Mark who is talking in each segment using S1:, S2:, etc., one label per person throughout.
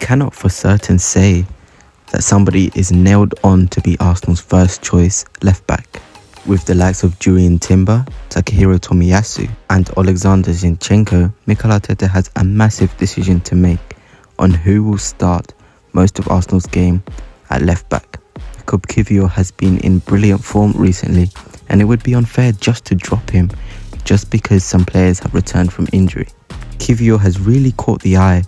S1: cannot for certain say that somebody is nailed on to be Arsenal's first choice left back. With the likes of Jurrien Timber, Takehiro Tomiyasu and Alexander Zinchenko, Mikel Arteta has a massive decision to make on who will start most of Arsenal's game at left back. Jakub Kiwior has been in brilliant form recently, and it would be unfair just to drop him just because some players have returned from injury. Kiwior has really caught the eye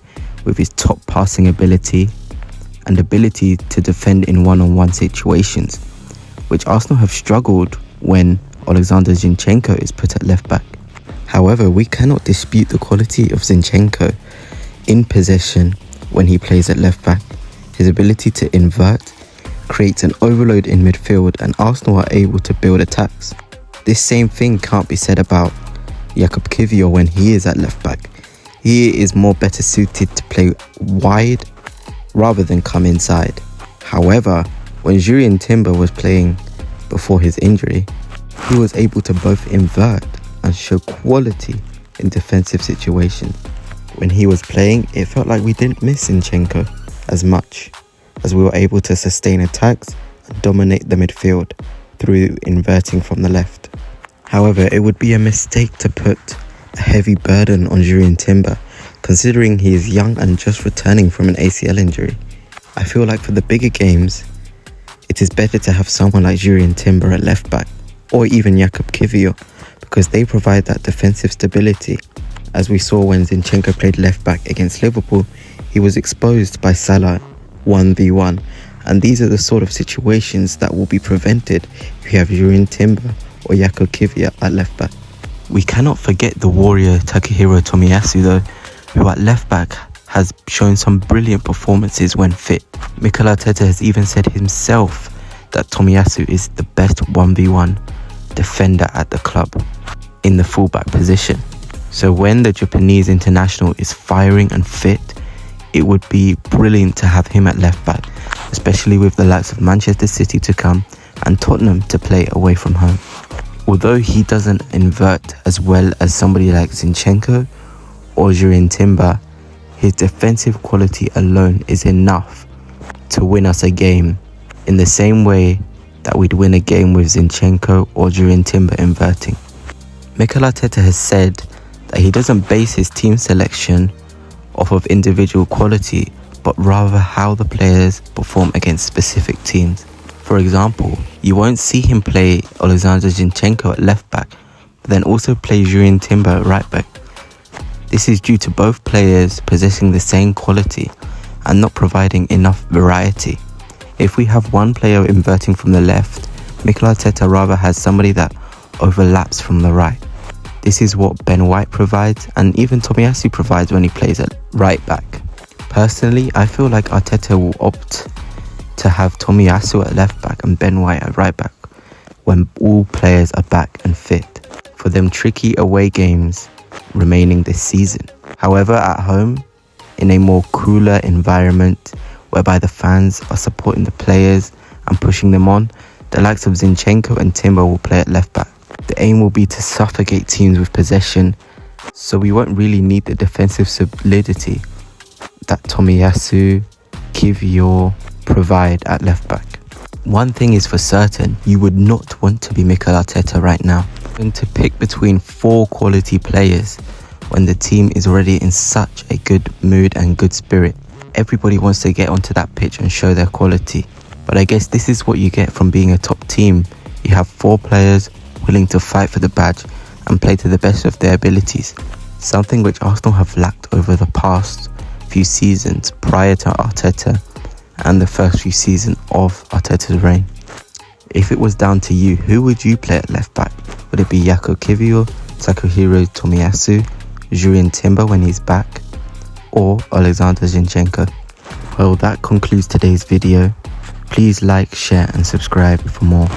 S1: with his top passing ability and ability to defend in one-on-one situations, which Arsenal have struggled when Alexander Zinchenko is put at left back. However, we cannot dispute the quality of Zinchenko in possession when he plays at left back. His ability to invert creates an overload in midfield, and Arsenal are able to build attacks. This same thing can't be said about Jakub Kiwior when he is at left back. He is more better suited to play wide rather than come inside. However, when Jurrien Timber was playing before his injury, he was able to both invert and show quality in defensive situations. When he was playing, it felt like we didn't miss Zinchenko as much, as we were able to sustain attacks and dominate the midfield through inverting from the left. However, it would be a mistake to put a heavy burden on Jurrien Timber, considering he is young and just returning from an ACL injury. I feel like for the bigger games, it is better to have someone like Jurrien Timber at left back, or even Jakub Kiwior, because they provide that defensive stability. As we saw when Zinchenko played left back against Liverpool, he was exposed by Salah 1v1, and these are the sort of situations that will be prevented if you have Jurrien Timber or Jakub Kiwior at left back. We cannot forget the warrior Takehiro Tomiyasu though, who at left back has shown some brilliant performances when fit. Mikel Arteta has even said himself that Tomiyasu is the best 1v1 defender at the club in the fullback position. So when the Japanese international is firing and fit, it would be brilliant to have him at left back, especially with the likes of Manchester City to come and Tottenham to play away from home. Although he doesn't invert as well as somebody like Zinchenko or Jurrien Timber, his defensive quality alone is enough to win us a game in the same way that we'd win a game with Zinchenko or Jurrien Timber inverting. Mikel Arteta has said that he doesn't base his team selection off of individual quality, but rather how the players perform against specific teams. For example, you won't see him play Alexander Zinchenko at left back, but then also play Jurrien Timber at right back. This is due to both players possessing the same quality and not providing enough variety. If we have one player inverting from the left, Mikel Arteta rather has somebody that overlaps from the right. This is what Ben White provides, and even Tomiyasu provides when he plays at right back. Personally, I feel like Arteta will opt to have Tomiyasu at left back and Ben White at right back when all players are back and fit for them tricky away games remaining this season. However, at home, in a more cooler environment whereby the fans are supporting the players and pushing them on, the likes of Zinchenko and Timber will play at left back. The aim will be to suffocate teams with possession, so we won't really need the defensive solidity that Tomiyasu, Kiwior provide at left back. One thing is for certain, you would not want to be Mikel Arteta right now and to pick between 4 quality players when the team is already in such a good mood and good spirit. Everybody wants to get onto that pitch and show their quality, but I guess this is what you get from being a top team. You have 4 players willing to fight for the badge and play to the best of their abilities, something which Arsenal have lacked over the past few seasons prior to Arteta and the first few seasons of Arteta's reign. If it was down to you, who would you play at left back? Would it be Jakub Kiwior, Takehiro Tomiyasu, Jurrien Timber when he's back, or Alexander Zinchenko? Well, that concludes today's video. Please like, share and subscribe for more.